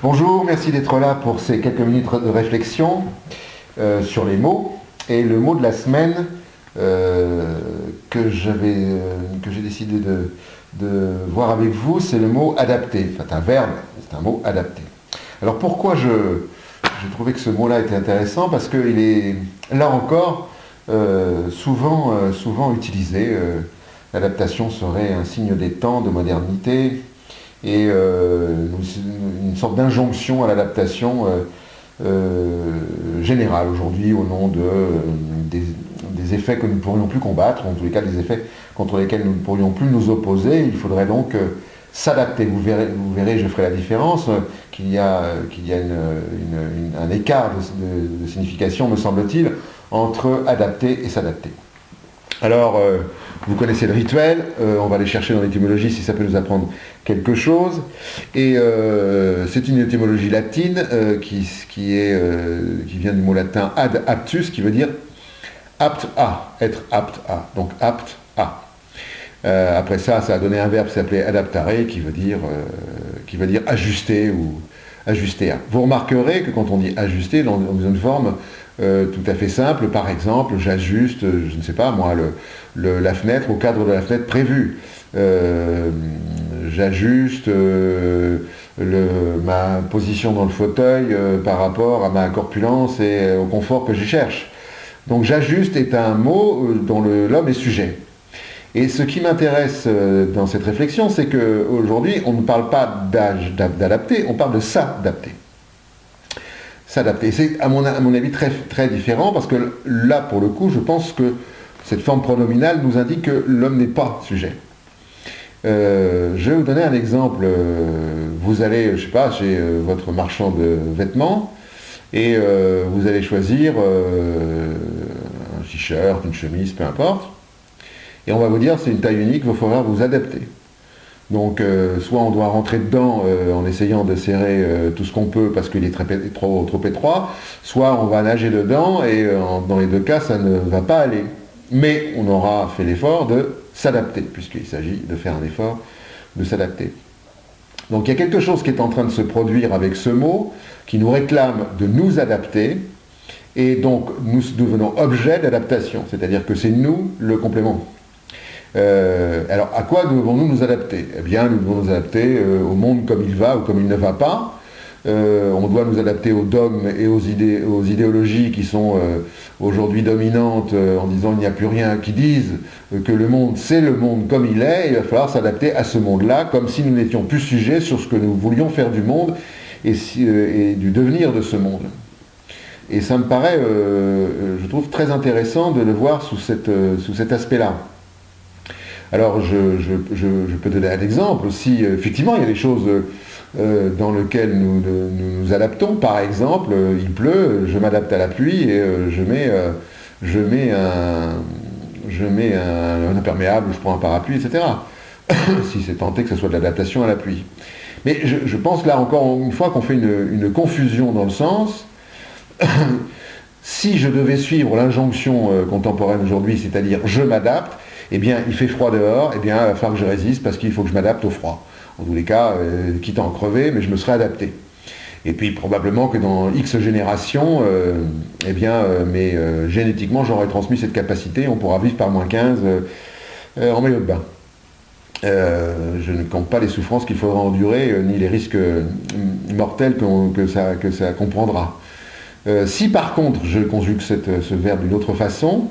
Bonjour, merci d'être là pour ces quelques minutes de réflexion sur les mots. Et le mot de la semaine que j'ai décidé de voir avec vous, c'est le mot adapter. Enfin, un verbe, c'est un mot adapter. Alors pourquoi j'ai trouvé que ce mot-là était intéressant? Parce qu'il est, là encore, souvent utilisé. L'adaptation serait un signe des temps, de modernité, et une sorte d'injonction à l'adaptation générale aujourd'hui au nom des effets que nous ne pourrions plus combattre, en tous les cas des effets contre lesquels nous ne pourrions plus nous opposer. Il faudrait donc s'adapter. Vous verrez, je ferai la différence, qu'il y a un écart de signification, me semble-t-il, entre adapter et s'adapter. Alors, vous connaissez le rituel, on va aller chercher dans l'étymologie si ça peut nous apprendre quelque chose. Et c'est une étymologie latine qui vient du mot latin ad aptus, qui veut dire apte à, être apte à, donc apte à. Après ça a donné un verbe qui s'appelait adaptare, qui veut dire ajuster ou ajuster à. Vous remarquerez que quand on dit ajuster, dans une forme tout à fait simple, par exemple, j'ajuste, je ne sais pas moi, la fenêtre au cadre de la fenêtre prévue. J'ajuste ma position dans le fauteuil par rapport à ma corpulence et au confort que j'y cherche. Donc j'ajuste est un mot dont l'homme est sujet. Et ce qui m'intéresse dans cette réflexion, c'est qu'aujourd'hui, on ne parle pas d'adapter, on parle de s'adapter. S'adapter. C'est à mon avis très, très différent, parce que là, pour le coup, je pense que cette forme pronominale nous indique que l'homme n'est pas sujet. Je vais vous donner un exemple. Vous allez, je sais pas, chez votre marchand de vêtements, et vous allez choisir un t-shirt, une chemise, peu importe, et on va vous dire c'est une taille unique, il va falloir vous adapter. Donc soit on doit rentrer dedans en essayant de serrer tout ce qu'on peut parce qu'il est trop étroit, soit on va nager dedans et dans les deux cas ça ne va pas aller. Mais on aura fait l'effort de s'adapter, puisqu'il s'agit de faire un effort de s'adapter. Donc il y a quelque chose qui est en train de se produire avec ce mot, qui nous réclame de nous adapter, et donc nous devenons objet d'adaptation, c'est-à-dire que c'est nous le complément. Alors, à quoi devons-nous nous adapter? Eh bien, nous devons nous adapter au monde comme il va ou comme il ne va pas. On doit nous adapter aux dogmes et aux idéologies qui sont aujourd'hui dominantes en disant qu'il n'y a plus rien, qui disent que le monde, c'est le monde comme il est, et il va falloir s'adapter à ce monde-là, comme si nous n'étions plus sujets sur ce que nous voulions faire du monde et du devenir de ce monde. Et ça me paraît, je trouve, très intéressant de le voir sous cet aspect-là. Alors, je peux donner un exemple aussi. Effectivement, il y a des choses dans lesquelles nous nous adaptons. Par exemple, il pleut, je m'adapte à la pluie et je mets un imperméable, je prends un parapluie, etc. Si c'est tenté que ce soit de l'adaptation à la pluie. Mais je pense là encore une fois qu'on fait une confusion dans le sens. Si je devais suivre l'injonction contemporaine aujourd'hui, c'est-à-dire je m'adapte, eh bien, il fait froid dehors, eh bien, il va falloir que je résiste parce qu'il faut que je m'adapte au froid. En tous les cas, quitte à en crever, mais je me serais adapté. Et puis, probablement que dans X générations, génétiquement, j'aurais transmis cette capacité, on pourra vivre par -15 en maillot de bain. Je ne compte pas les souffrances qu'il faudra endurer, ni les risques mortels que ça comprendra. Si par contre, je conjugue ce verbe d'une autre façon,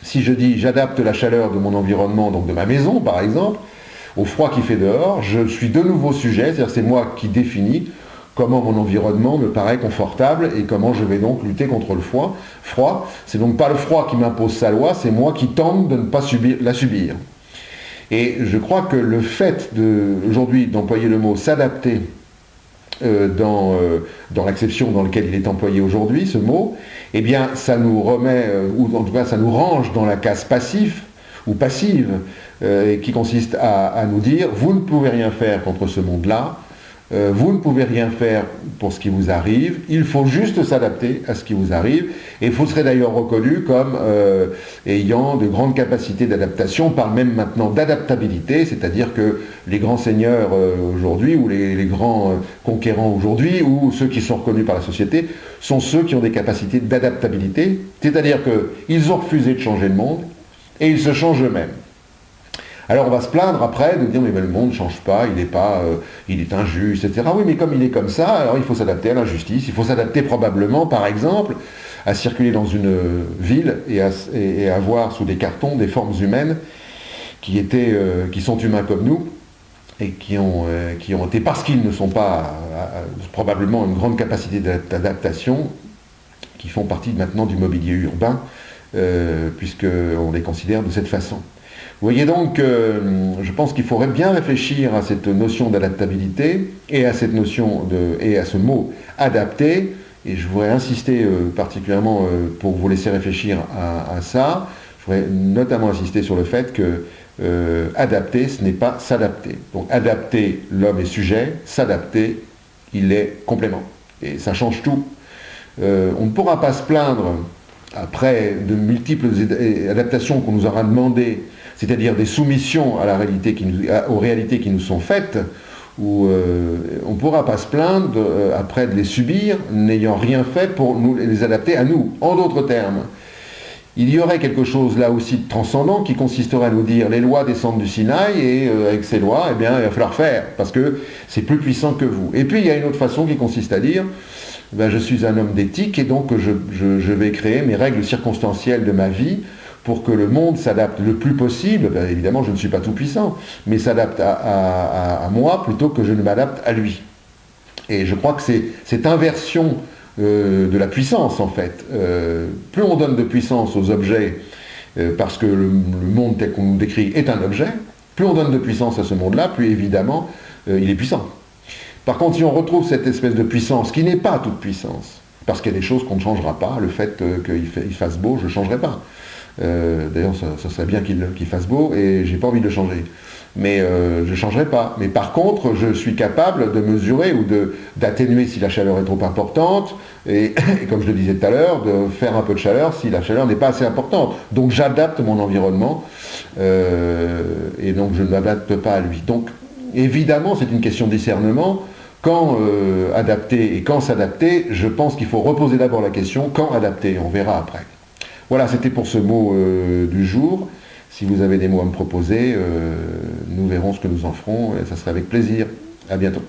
si je dis j'adapte la chaleur de mon environnement, donc de ma maison par exemple, au froid qui fait dehors, je suis de nouveau sujet, c'est-à-dire c'est moi qui définis comment mon environnement me paraît confortable et comment je vais donc lutter contre le froid. C'est donc pas le froid qui m'impose sa loi, c'est moi qui tente de ne pas la subir. Et je crois que le fait aujourd'hui d'employer le mot s'adapter dans l'acception dans laquelle il est employé aujourd'hui, ce mot, eh bien, ça nous remet, ou en tout cas, ça nous range dans la case passif ou passive, qui consiste à nous dire, vous ne pouvez rien faire contre ce monde-là, Vous ne pouvez rien faire pour ce qui vous arrive, il faut juste s'adapter à ce qui vous arrive, et vous serez d'ailleurs reconnu comme ayant de grandes capacités d'adaptation. On parle même maintenant d'adaptabilité, c'est-à-dire que les grands seigneurs aujourd'hui, ou les grands conquérants aujourd'hui, ou ceux qui sont reconnus par la société, sont ceux qui ont des capacités d'adaptabilité, c'est-à-dire qu'ils ont refusé de changer le monde, et ils se changent eux-mêmes. Alors on va se plaindre après de dire mais le monde ne change pas, il est injuste, etc. Oui, mais comme il est comme ça, alors il faut s'adapter à l'injustice, il faut s'adapter probablement, par exemple, à circuler dans une ville et à voir sous des cartons des formes humaines qui sont humains comme nous et qui ont été, parce qu'ils ne sont pas probablement une grande capacité d'adaptation, qui font partie maintenant du mobilier urbain, puisqu'on les considère de cette façon. Vous voyez donc, je pense qu'il faudrait bien réfléchir à cette notion d'adaptabilité et à cette notion et à ce mot adapter. Et je voudrais insister particulièrement pour vous laisser réfléchir à ça. Je voudrais notamment insister sur le fait que adapter, ce n'est pas s'adapter. Donc adapter, l'homme est sujet, s'adapter, il est complément. Et ça change tout. On ne pourra pas se plaindre après de multiples adaptations qu'on nous aura demandées, c'est-à-dire des soumissions à la réalité aux réalités qui nous sont faites, où on ne pourra pas se plaindre après de les subir, n'ayant rien fait pour les adapter à nous. En d'autres termes, il y aurait quelque chose là aussi de transcendant qui consisterait à nous dire les lois descendent du Sinaï et avec ces lois, eh bien, il va falloir faire, parce que c'est plus puissant que vous. Et puis il y a une autre façon qui consiste à dire ben, je suis un homme d'éthique et donc je vais créer mes règles circonstancielles de ma vie pour que le monde s'adapte le plus possible. Ben, évidemment, je ne suis pas tout puissant, mais s'adapte à moi plutôt que je ne m'adapte à lui. Et je crois que c'est cette inversion de la puissance, en fait. Plus on donne de puissance aux objets, parce que le monde tel qu'on nous décrit est un objet, plus on donne de puissance à ce monde-là, plus évidemment il est puissant. Par contre, si on retrouve cette espèce de puissance qui n'est pas toute puissance, parce qu'il y a des choses qu'on ne changera pas, le fait qu'il fasse beau, je ne changerai pas. D'ailleurs, ça serait bien qu'il fasse beau et j'ai pas envie de le changer. Mais je ne changerai pas. Mais par contre, je suis capable de mesurer ou d'atténuer si la chaleur est trop importante et comme je le disais tout à l'heure, de faire un peu de chaleur si la chaleur n'est pas assez importante. Donc j'adapte mon environnement et donc je ne m'adapte pas à lui. Donc évidemment, c'est une question de discernement. Quand adapter et quand s'adapter, je pense qu'il faut reposer d'abord la question quand adapter, on verra après. Voilà, c'était pour ce mot du jour. Si vous avez des mots à me proposer, nous verrons ce que nous en ferons, et ça serait avec plaisir. À bientôt.